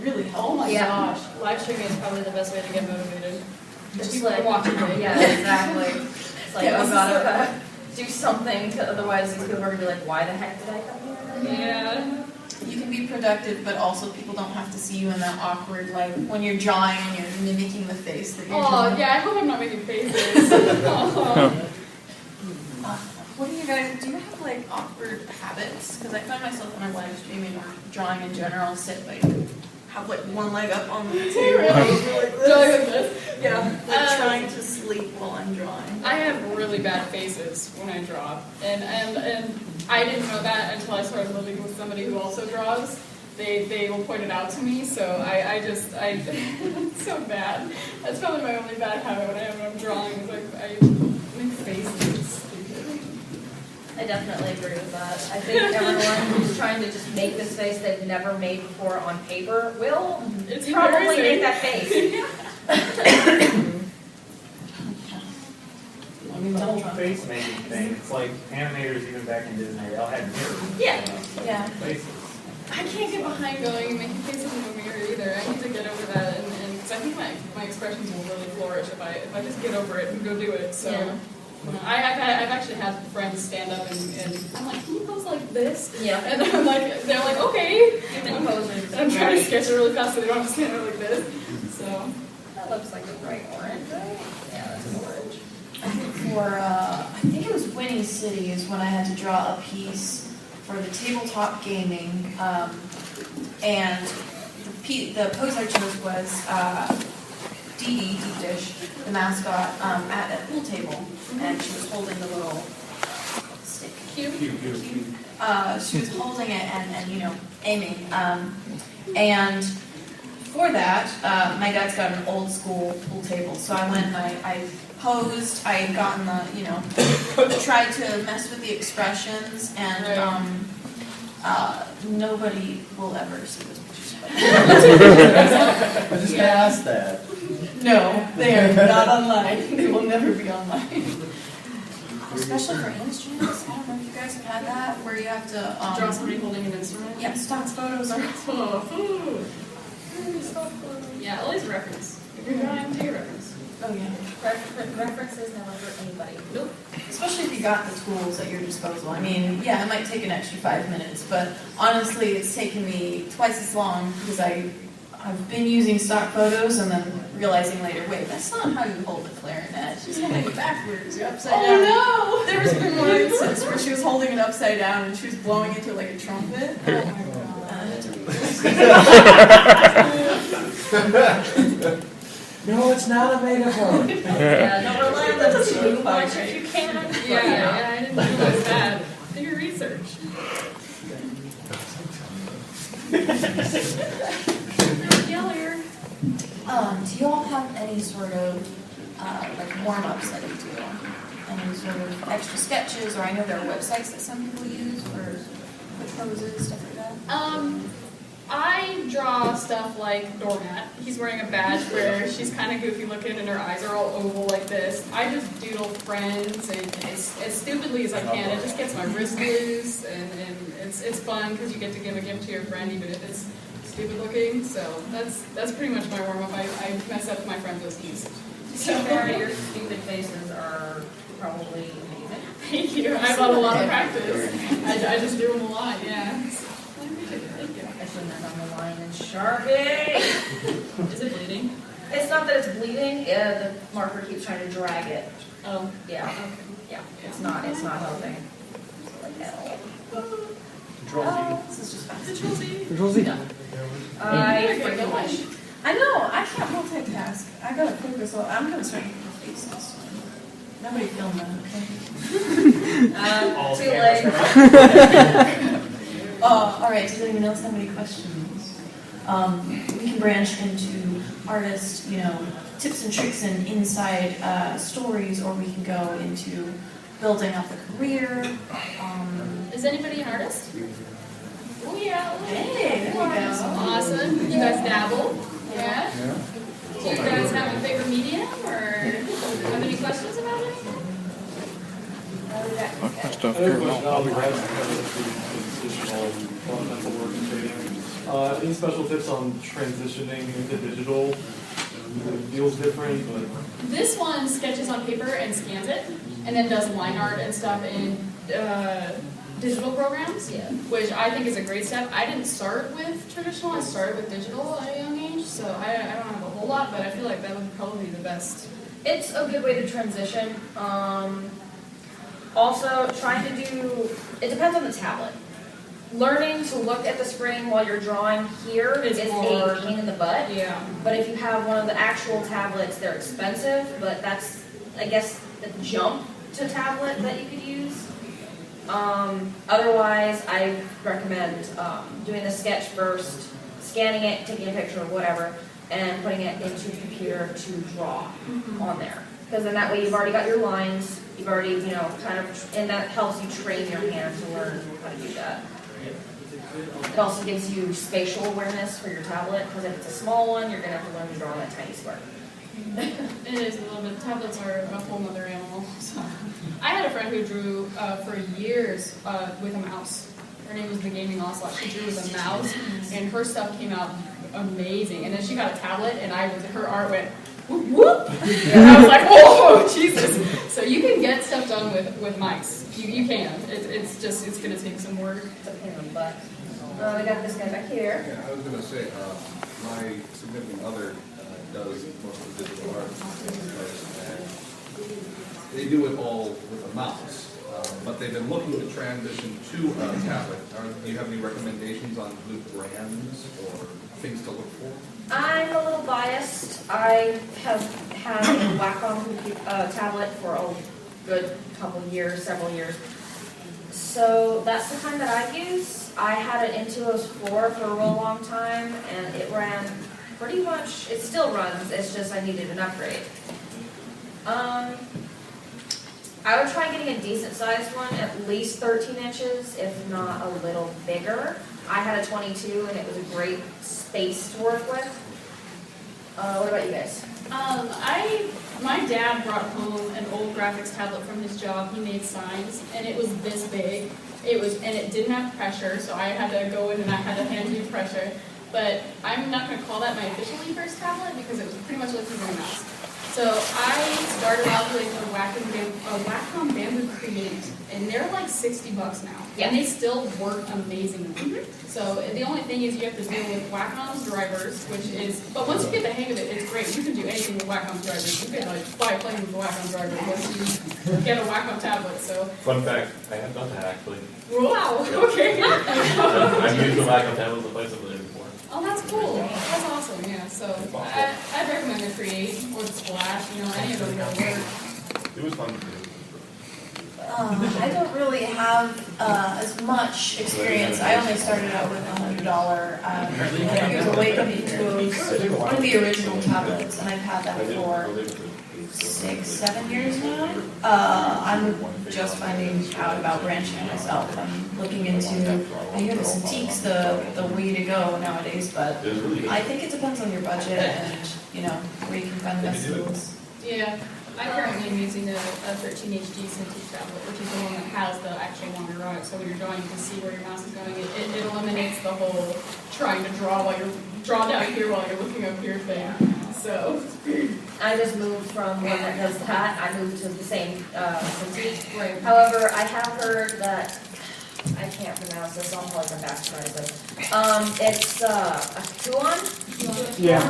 really help. Oh my gosh, live streaming is probably the best way to get motivated. Just like watching it. Yeah, exactly. It's like, Yeah, you gotta do something, otherwise these people are gonna be like, why the heck did I come here? Yeah. You can be productive, but also people don't have to see you in that awkward, like, when you're drawing and you're mimicking the face that you're drawing. Oh, yeah, I hope I'm not making faces. Oh. What do you guys, do you have, like, awkward habits? Because I find myself when I'm live streaming or drawing in general, have, like, one leg up on the table. Like this? Yeah, like trying to sleep while I'm drawing. I have really bad faces when I draw, and I didn't know that until I started living with somebody who also draws. They will point it out to me, so I it's so bad. That's probably my only bad habit when I'm drawing. Is like I make faces. I definitely agree with that. I think everyone who's trying to just make this face they've never made before on paper will probably make that face. The whole face making thing, it's like animators even back in Disney, they all had mirrors. Yeah. Faces. I can't get behind going and making faces in the mirror either. I need to get over that, and cause I think my expressions will really flourish if I just get over it and go do it. So. Yeah. I've actually had friends stand up and I'm like, can you pose like this? Yeah. And they're like, okay. Human poses. I'm trying to sketch it really fast so they don't have to stand there like this. So That looks like a bright orange, right? Yeah, that's an orange. I think it was Winnie City is when I had to draw a piece for the tabletop gaming, and the pose I chose was Dee Dee, Deep Dish, the mascot, at a pool table, and she was holding the little stick. cute. She was holding it and aiming. And for that, my dad's got an old school pool table, so I went and I posed. I had gotten tried to mess with the expressions, and nobody will ever see those pictures. I was just gonna ask that. No, they are not online. They will never be online. Especially for instruments. I don't know if you guys have had that, where you have to Draw somebody holding an instrument. Yeah, stock photos are. Yeah, always reference. If you're drawing, take a reference. Oh yeah. References never hurt anybody. Nope. Especially if you got the tools at your disposal. I mean, yeah, it might take an extra 5 minutes, but honestly, it's taken me twice as long because I've been using stock photos and then realizing later, wait, that's not how you hold a clarinet. She's holding it backwards. You're upside down. Oh There has been one instance where she was holding it upside down and she was blowing into like a trumpet. Oh my god. No, it's not a metaphor. Yeah, don't rely on them too much if you can. Yeah, I didn't realize that. Do your research. Yeller. Do you all have any sort of like warm-ups that you do? Any sort of extra sketches, or I know there are websites that some people use for poses, stuff like that? I draw stuff like Doormat. He's wearing a badge where she's kind of goofy looking and her eyes are all oval like this. I just doodle friends and as stupidly as I can. It just gets my wrist loose and it's fun because you get to give a gift to your friend even if it's stupid looking. So that's pretty much my warm up. I mess up my friends' whiskeys. So far, your stupid faces are probably amazing. Thank you. I've had a lot of practice. I just do them a lot, yeah. I shouldn't have done the line in Sharpie. Is it bleeding? It's not that it's bleeding. The marker keeps trying to drag it. Oh. Yeah. Okay. Yeah. It's not helping. Like that. Control Z. This is just fast. Control Z. Control Z. I freaking wish. I know, I can't multitask. I gotta focus on, I'm gonna start making faces. Nobody film that, All Too cameras late. Alright, does anyone else have any questions? We can branch into artist, tips and tricks and inside stories, or we can go into building up a career. Is anybody an artist? Oh yeah. Hey, there we go. Awesome. You guys dabble? Yeah? Do you guys have a favorite medium or have any questions about it? Stuff here. I'll be right back. This is all fundamental work and trading. Any special tips on transitioning into digital? It feels different, but This one sketches on paper and scans it, and then does line art and stuff in digital programs, Yeah. which I think is a great step. I didn't start with traditional, I started with digital at a young age, so I don't have a whole lot, but I feel like that would probably be the best. It's a good way to transition. Also, trying to do, it depends on the tablet. Learning to look at the screen while you're drawing here It's is hard. a pain in the butt. Yeah. But if you have one of the actual tablets, they're expensive, but that's, I guess, the jump to tablet that you could use. Otherwise, I recommend doing the sketch first, scanning it, taking a picture of whatever, and putting it into the computer to draw on there. Because then that way you've already got your lines, you've already, kind of, and that helps you train your hand to learn how to do that. It also gives you spatial awareness for your tablet, because if it's a small one, you're going to have to learn to draw on that tiny square. It is a little bit. Tablets are a whole other animal. So. I had a friend who drew for years with a mouse. Her name was the Gaming Ocelot. She drew with a mouse, and her stuff came out amazing. And then she got a tablet, and her art went whoop whoop. And I was like, oh Jesus! So you can get stuff done with mice. You can. It's going to take some work. It's a pain in the butt. I got this guy back here. Yeah, I was going to say, my significant other does most of the digital art. And they do it all with a mouse. But they've been looking to transition to a tablet. Do you have any recommendations on new brands or things to look for? I'm a little biased. I have had a Wacom tablet for a good couple years, several years. So that's the kind that I use. I had an Intuos 4 for a real long time, and it ran pretty much, it still runs, it's just I needed an upgrade. I would try getting a decent sized one, at least 13 inches, if not a little bigger. I had a 22 and it was a great space to work with. What about you guys? My dad brought home an old graphics tablet from his job. He made signs, and it was this big. And it didn't have pressure, so I had to go in and I had to hand you pressure. But I'm not going to call that my officially first tablet because it was pretty much like using a mouse. So I started out with a Wacom Bamboo Create, and they're like $60 now. Yeah. And they still work amazingly. So the only thing is you have to deal with Wacom's drivers, but once you get the hang of it, it's great. You can do anything with Wacom's drivers. You can fly a plane with a Wacom driver once you get a Wacom tablet. So. fun fact, I have done that actually. Wow, okay. I've used the Wacom tablet to play some of it before. Oh, that's cool. That's awesome, yeah. So I'd recommend the Create or the Splash, any of them will work. It was fun to do. I don't really have as much experience. I only started out with $100. I think it was a Wacom Intuos, one of the original tablets, and I've had that for 6-7 years now. I'm just finding out about branching myself. I'm looking into, I hear the Cintiq's the way to go nowadays, but I think it depends on your budget and, where you can find the best tools. Yeah, I currently am using a 13 HD Cintiq tablet, which is the one that has the actual monitor on it. So when you're drawing, you can see where your mouse is going. It eliminates the whole trying to draw down here while you're looking up here thing. So I just moved from one that does that. I moved to the same Cintiq. Right. However, I have heard that, I can't pronounce this, I'll probably come back to try this. It's a Huon? Yeah.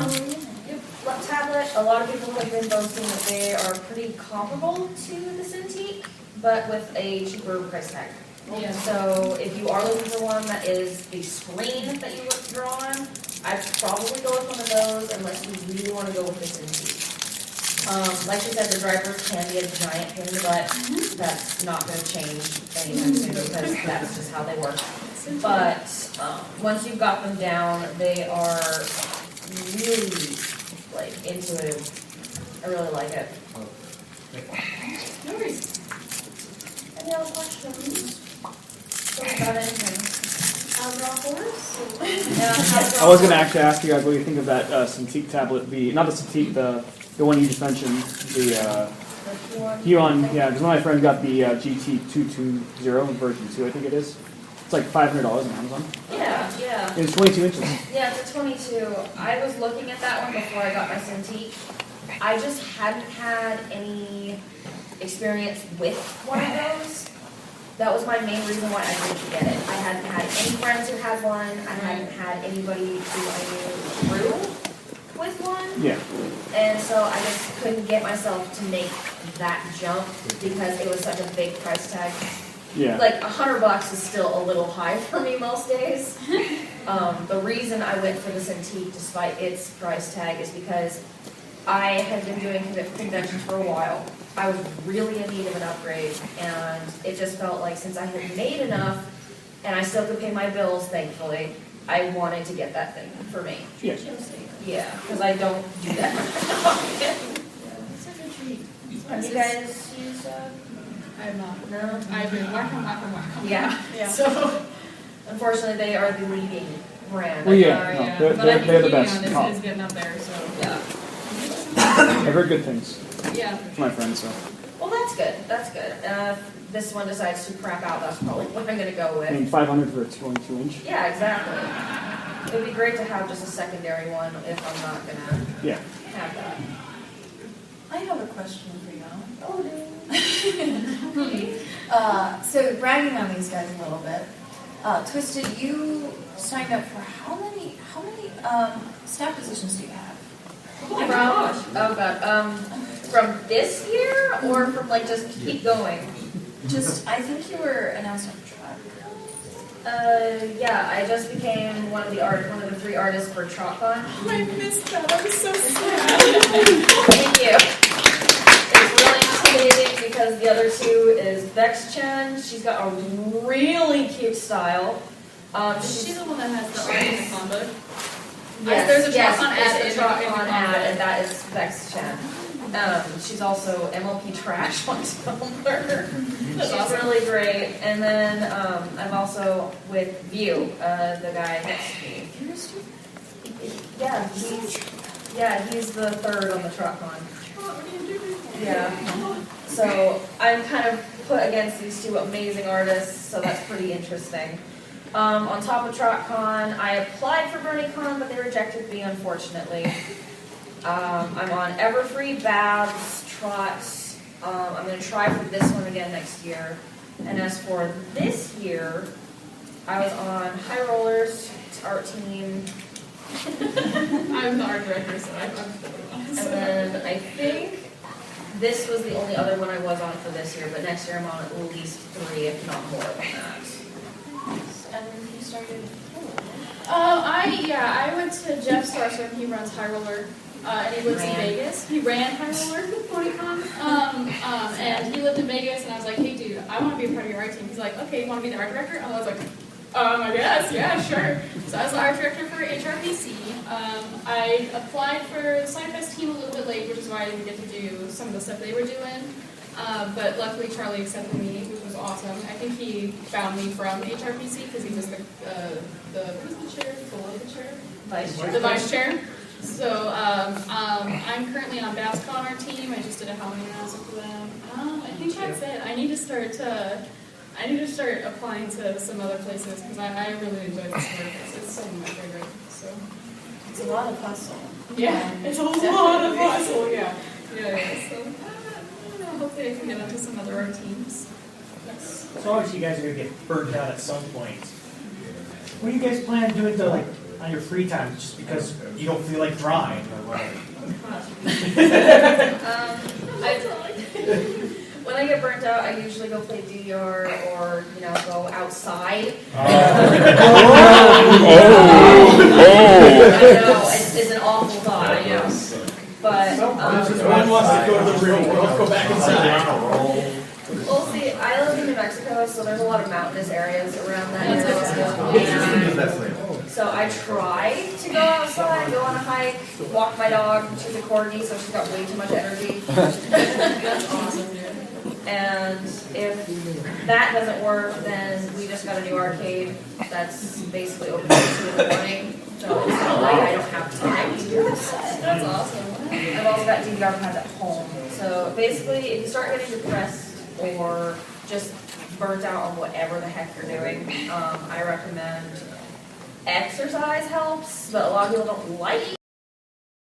Tablet. A lot of people have been boasting that they are pretty comparable to the Cintiq, but with a cheaper price tag. Yeah. So if you are looking for one that is the screen that you would draw on, I'd probably go with one of those unless you really want to go with the Cintiq. Like you said, the drivers can be a giant pain in the butt. That's not going to change anytime soon because that's just how they work. But once you've got them down, they are really intuitive. I really like it. no worries. Any other questions? About anything? I was going to actually ask you guys what you think of that Cintiq tablet, not the Cintiq, the one you just mentioned, the Huon, yeah, because one of my friends got the GT220 version 2, I think it is. It's like $500 on Amazon. Yeah. It's 22 inches. Yeah, it's a 22. I was looking at that one before I got my Cintiq. I just hadn't had any experience with one of those. That was my main reason why I didn't get it. I hadn't had any friends who had one. I hadn't had anybody who I knew grew with one. Yeah. And so I just couldn't get myself to make that jump because it was such a big price tag. Yeah. Like $100 is still a little high for me most days. The reason I went for the Cintiq despite its price tag is because I had been doing conventions for a while. I was really in need of an upgrade, and it just felt like since I had made enough and I still could pay my bills, thankfully, I wanted to get that thing for me. Yeah. Yeah, because I don't do that often. Have you guys used I have not. No? I've been whack-a-mole. Yeah. Yeah. So, unfortunately, they are the leading brand. Well, yeah. Sorry, no, yeah. they're- But I they're the think best. Helion Oh. is getting up there, so. Yeah. I've heard good things Yeah. from my friends, so. Well, that's good. That's good. If this one decides to crap out, that's probably what I'm going to go I mean, with. 500 for a 22 inch. Yeah, exactly. It would be great to have just a secondary one if I'm not going to Yeah. have that. I have a question for you. Oh, So bragging on these guys a little bit. Twisted, you signed up for how many staff positions do you have? Oh my gosh. Oh god. From this year or from like just keep going? Just, I think you were announced on track. Yeah, I just became one of the 3 artists for TrotCon. I missed that. I'm so sad. Thank you. It's really intimidating because the other 2 is Vex Chen. She's got a really cute style. She's the one that has the art in the combo. Yes, There's a yes, TrotCon ad there's in a the TrotCon combo. ad, and that is Vex Chen. She's also MLP Trash on Tumblr. She's really great. And then I'm also with View, the guy next to me. Yeah, he's the 3rd on the TrotCon. Yeah. So I'm kind of put against these 2 amazing artists, so that's pretty interesting. On top of TrotCon, I applied for BronyCon, but they rejected me, unfortunately. I'm on Everfree, Babs, Trots. I'm going to try for this one again next year. And as for this year, I was on High Rollers, art team. I'm the art director, so I'm And then I think this was the only other one I was on for this year, but next year I'm on at least 3, if not more than that. And you started. I went to Jeff Starstrom. He runs High Roller, and he lives in Ran. Vegas. He ran High Roller with Ponycon, and he lived in Vegas. And I was like, "Hey, dude, I want to be a part of your art team." He's like, "Okay, you want to be the art director?" And I was like, "I guess, yeah, sure." So I was the art director for HRPC. I applied for the Ciderfest team a little bit late, which is why I didn't get to do some of the stuff they were doing. But luckily, Charlie accepted me, which was awesome. I think he found me from HRPC because he was the what is the chair? The chair? Vice chair. The vice chair. So I'm currently on Babs Connor team. I just did a Halloween announcement for them. I think that's it. I need to start applying to some other places because I really enjoy this work. It's some of my favorite. So It's a lot of hustle. yeah, it's a lot of hustle. Yeah. So I don't know. Hopefully I can get onto some other art teams. So obviously you guys are gonna get burnt out at some point. What do you guys plan on doing to like on your free time, just because you don't feel like drawing or whatever? When I get burnt out, I usually go play DDR or go outside. I know it's an awful thought. I know, but One wants to go to the real world, let's go back inside. Well, see, I live in New Mexico, so there's a lot of mountainous areas around that That's area. So I try to go outside, go on a hike, walk my dog. She's a corgi, so she's got way too much energy. That's awesome, dude. And if that doesn't work, then we just got a new arcade that's basically open until 2 in the morning. So it's not like I don't have time to do this. That's awesome. I've also got DVR pads at home. So basically, if you start getting depressed or just burnt out on whatever the heck you're doing. I recommend exercise helps, but a lot of people don't like